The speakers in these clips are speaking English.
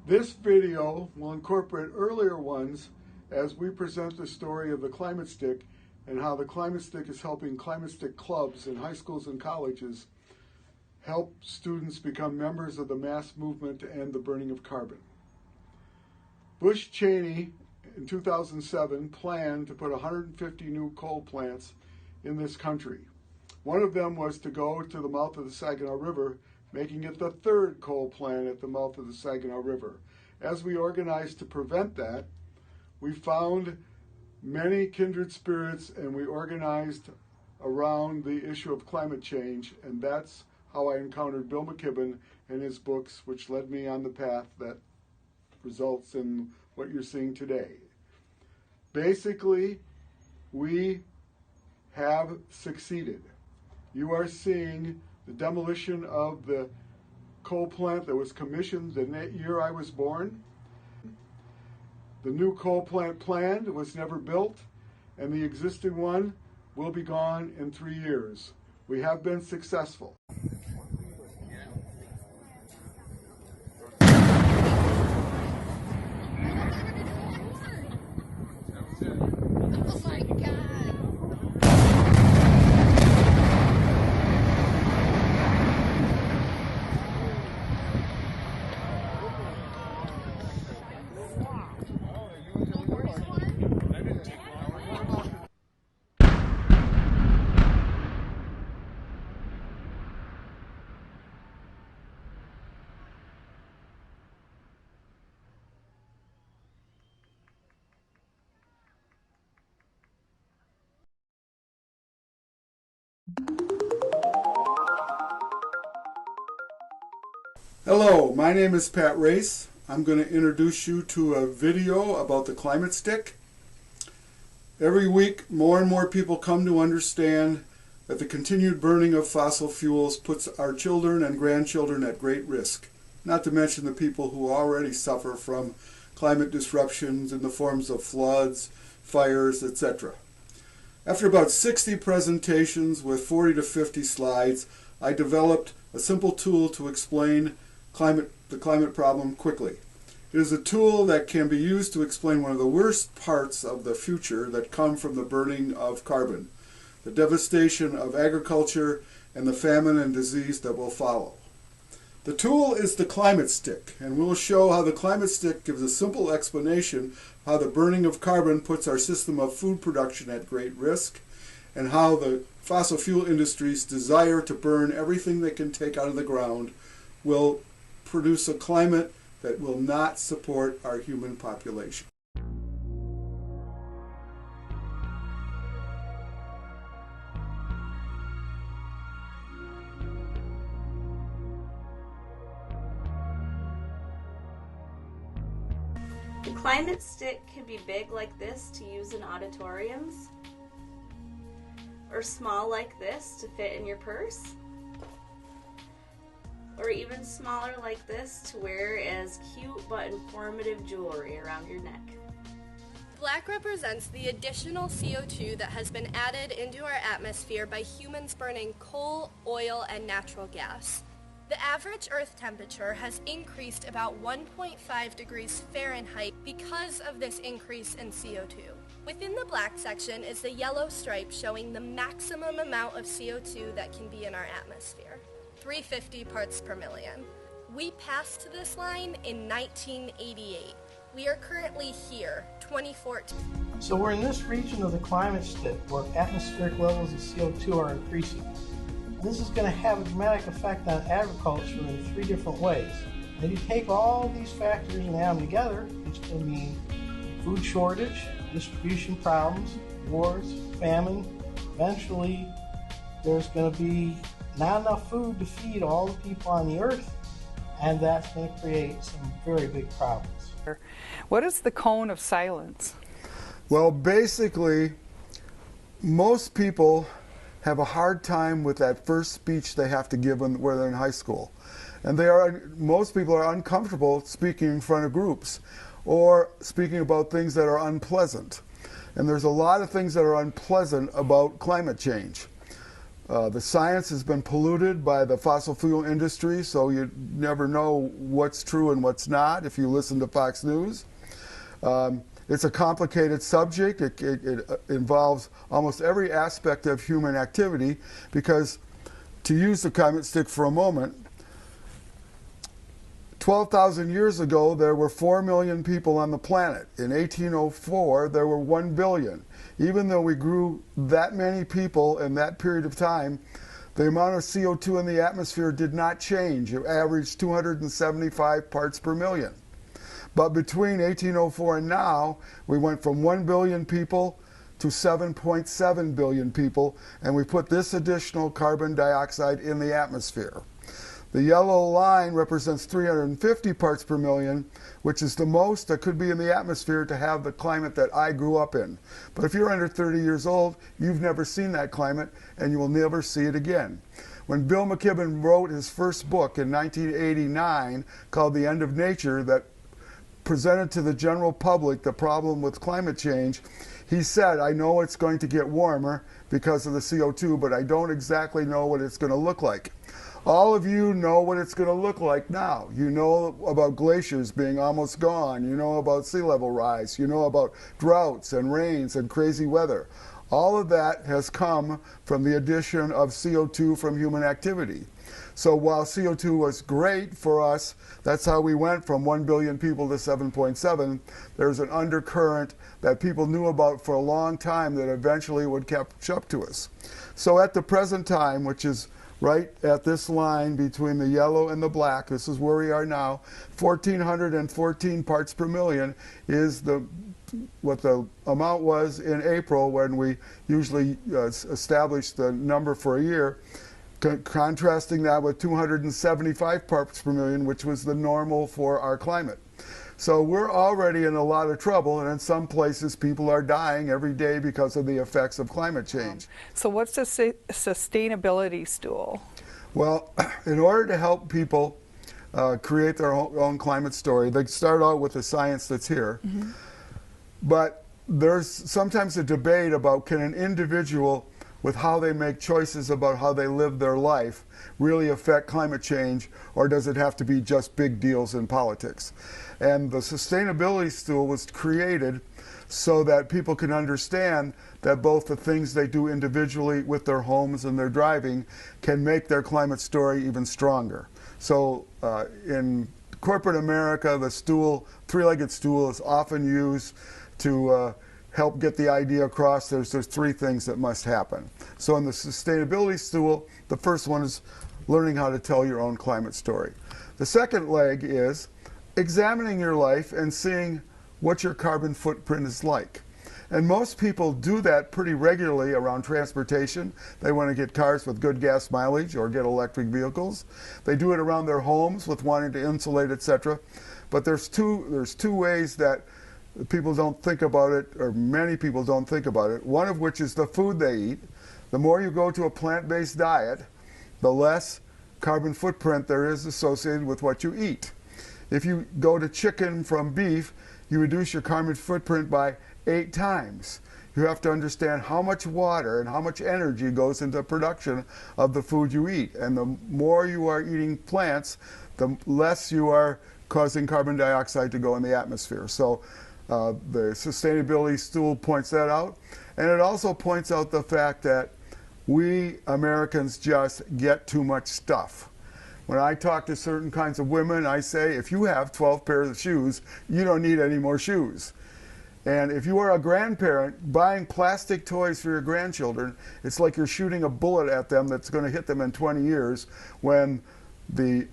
This video will incorporate earlier ones as we present the story of the Climate Stick and how the Climate Stick is helping Climate Stick clubs in high schools and colleges help students become members of the mass movement to end the burning of carbon. Bush Cheney in 2007 planned to put 150 new coal plants in this country. One of them was to go to the mouth of the Saginaw River, making it the third coal plant at the mouth of the Saginaw River. As we organized to prevent that, we found many kindred spirits and we organized around the issue of climate change, and that's how I encountered Bill McKibben and his books, which led me on the path that results in what you're seeing today. Basically, we have succeeded. You are seeing the demolition of the coal plant that was commissioned the year I was born. The new coal plant planned was never built, and the existing one will be gone in 3 years. We have been successful. Hello, my name is Pat Race. I'm going to introduce you to a video about the Climate Stick. Every week, more and more people come to understand that the continued burning of fossil fuels puts our children and grandchildren at great risk, not to mention the people who already suffer from climate disruptions in the forms of floods, fires, etc. After about 60 presentations with 40 to 50 slides, I developed a simple tool to explain the climate problem quickly. It is a tool that can be used to explain one of the worst parts of the future that come from the burning of carbon, the devastation of agriculture, and the famine and disease that will follow. The tool is the Climate Stick, and we will show how the Climate Stick gives a simple explanation how the burning of carbon puts our system of food production at great risk, and how the fossil fuel industry's desire to burn everything they can take out of the ground will produce a climate that will not support our human population. The Climate Stick can be big like this to use in auditoriums, or small like this to fit in your purse, or even smaller like this to wear as cute but informative jewelry around your neck. Black represents the additional CO2 that has been added into our atmosphere by humans burning coal, oil, and natural gas. The average Earth temperature has increased about 1.5 degrees Fahrenheit because of this increase in CO2. Within the black section is the yellow stripe showing the maximum amount of CO2 that can be in our atmosphere, 350 parts per million. We passed this line in 1988. We are currently here, 2014. So we're in this region of the climate stick where atmospheric levels of CO2 are increasing. This is going to have a dramatic effect on agriculture in 3 different ways. And you take all these factors and add them together, it's going to mean food shortage, distribution problems, wars, famine. Eventually, there's going to be not enough food to feed all the people on the earth, and that's going to create some very big problems. What is the cone of silence? Well, basically, most people have a hard time with that first speech they have to give when they're in high school. And most people are uncomfortable speaking in front of groups or speaking about things that are unpleasant. And there's a lot of things that are unpleasant about climate change. The science has been polluted by the fossil fuel industry, so you never know what's true and what's not if you listen to Fox News. It's a complicated subject. It involves almost every aspect of human activity because, to use the climate stick for a moment, 12,000 years ago there were 4 million people on the planet. In 1804 there were 1 billion. Even though we grew that many people in that period of time, the amount of CO2 in the atmosphere did not change. It averaged 275 parts per million. But between 1804 and now, we went from 1 billion people to 7.7 billion people, and we put this additional carbon dioxide in the atmosphere. The yellow line represents 350 parts per million, which is the most that could be in the atmosphere to have the climate that I grew up in. But if you're under 30 years old, you've never seen that climate, and you will never see it again. When Bill McKibben wrote his first book in 1989 called The End of Nature, that presented to the general public the problem with climate change, he said, I know it's going to get warmer because of the CO2, but I don't exactly know what it's going to look like. All of you know what it's going to look like now. You know about glaciers being almost gone. You know about sea level rise. You know about droughts and rains and crazy weather. All of that has come from the addition of CO2 from human activity. So while CO2 was great for us, that's how we went from 1 billion people to 7.7. There's an undercurrent that people knew about for a long time that eventually would catch up to us. So at the present time, which is right at this line between the yellow and the black, this is where we are now, 1,414 parts per million is what the amount was in April when we usually establish the number for a year. Contrasting that with 275 parts per million, which was the normal for our climate. So we're already in a lot of trouble, and in some places people are dying every day because of the effects of climate change. So what's the sustainability stool? Well, in order to help people create their own climate story, they start out with the science that's here. Mm-hmm. But there's sometimes a debate about, can an individual, with how they make choices about how they live their life, really affect climate change, or does it have to be just big deals in politics? And the sustainability stool was created so that people can understand that both the things they do individually with their homes and their driving can make their climate story even stronger. So in corporate America, the stool, three-legged stool, is often used to help get the idea across. There's three things that must happen. So in the sustainability stool, the first one is learning how to tell your own climate story. The second leg is examining your life and seeing what your carbon footprint is like. And most people do that pretty regularly around transportation. They want to get cars with good gas mileage or get electric vehicles. They do it around their homes with wanting to insulate, etc. But there's two ways that people don't think about it, or many people don't think about it. One of which is the food they eat. The more you go to a plant-based diet, the less carbon footprint there is associated with what you eat. If you go to chicken from beef, you reduce your carbon footprint by 8 times. You have to understand how much water and how much energy goes into production of the food you eat. And the more you are eating plants, the less you are causing carbon dioxide to go in the atmosphere. So the sustainability stool points that out. And it also points out the fact that we Americans just get too much stuff. When I talk to certain kinds of women, I say, if you have 12 pairs of shoes, you don't need any more shoes. And if you are a grandparent, buying plastic toys for your grandchildren, it's like you're shooting a bullet at them that's going to hit them in 20 years when we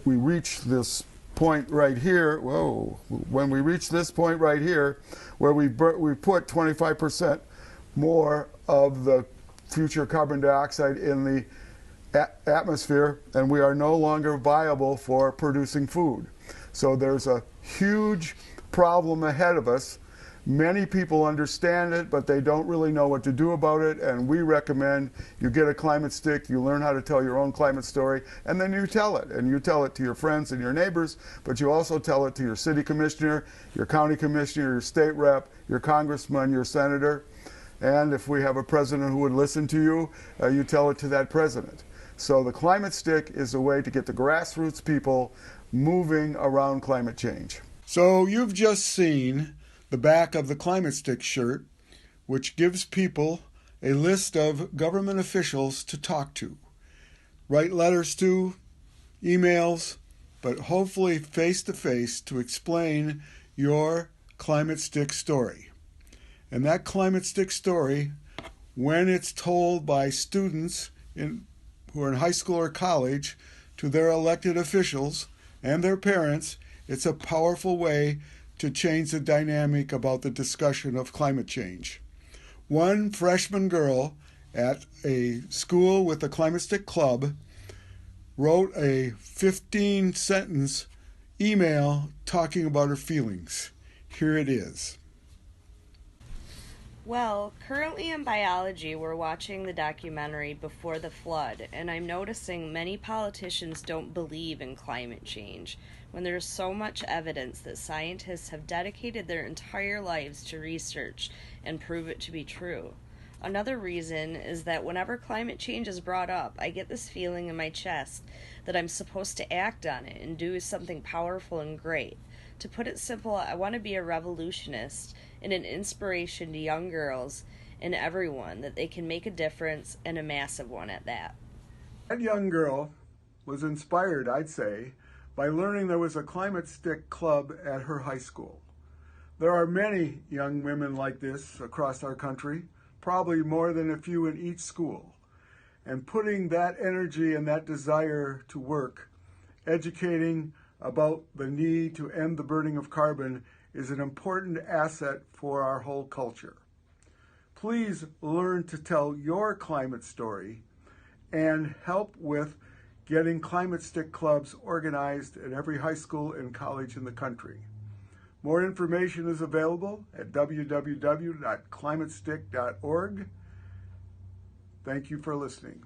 reach this point right here. When we reach this point right here, where we put 25% more of the future carbon dioxide in the atmosphere, and we are no longer viable for producing food. So there's a huge problem ahead of us. Many people understand it, but they don't really know what to do about it, and we recommend you get a climate stick, you learn how to tell your own climate story, and then you tell it. And you tell it to your friends and your neighbors, but you also tell it to your city commissioner, your county commissioner, your state rep, your congressman, your senator. And if we have a president who would listen to you, you tell it to that president. So the Climate Stick is a way to get the grassroots people moving around climate change. So you've just seen the back of the Climate Stick shirt, which gives people a list of government officials to talk to. Write letters to, emails, but hopefully face-to-face to explain your Climate Stick story. And that Climate Stick story, when it's told by students who are in high school or college to their elected officials and their parents, it's a powerful way to change the dynamic about the discussion of climate change. One freshman girl at a school with the Climate Stick Club wrote a 15-sentence email talking about her feelings. Here it is. Well, currently in biology, we're watching the documentary Before the Flood, and I'm noticing many politicians don't believe in climate change, when there's so much evidence that scientists have dedicated their entire lives to research and prove it to be true. Another reason is that whenever climate change is brought up, I get this feeling in my chest that I'm supposed to act on it and do something powerful and great. To put it simple, I want to be a revolutionist and an inspiration to young girls and everyone that they can make a difference, and a massive one at that. That young girl was inspired, I'd say, by learning there was a Climate Stick Club at her high school. There are many young women like this across our country, probably more than a few in each school. And putting that energy and that desire to work, educating about the need to end the burning of carbon, is an important asset for our whole culture. Please learn to tell your climate story and help with getting Climate Stick Clubs organized at every high school and college in the country. More information is available at www.climatestick.org. Thank you for listening.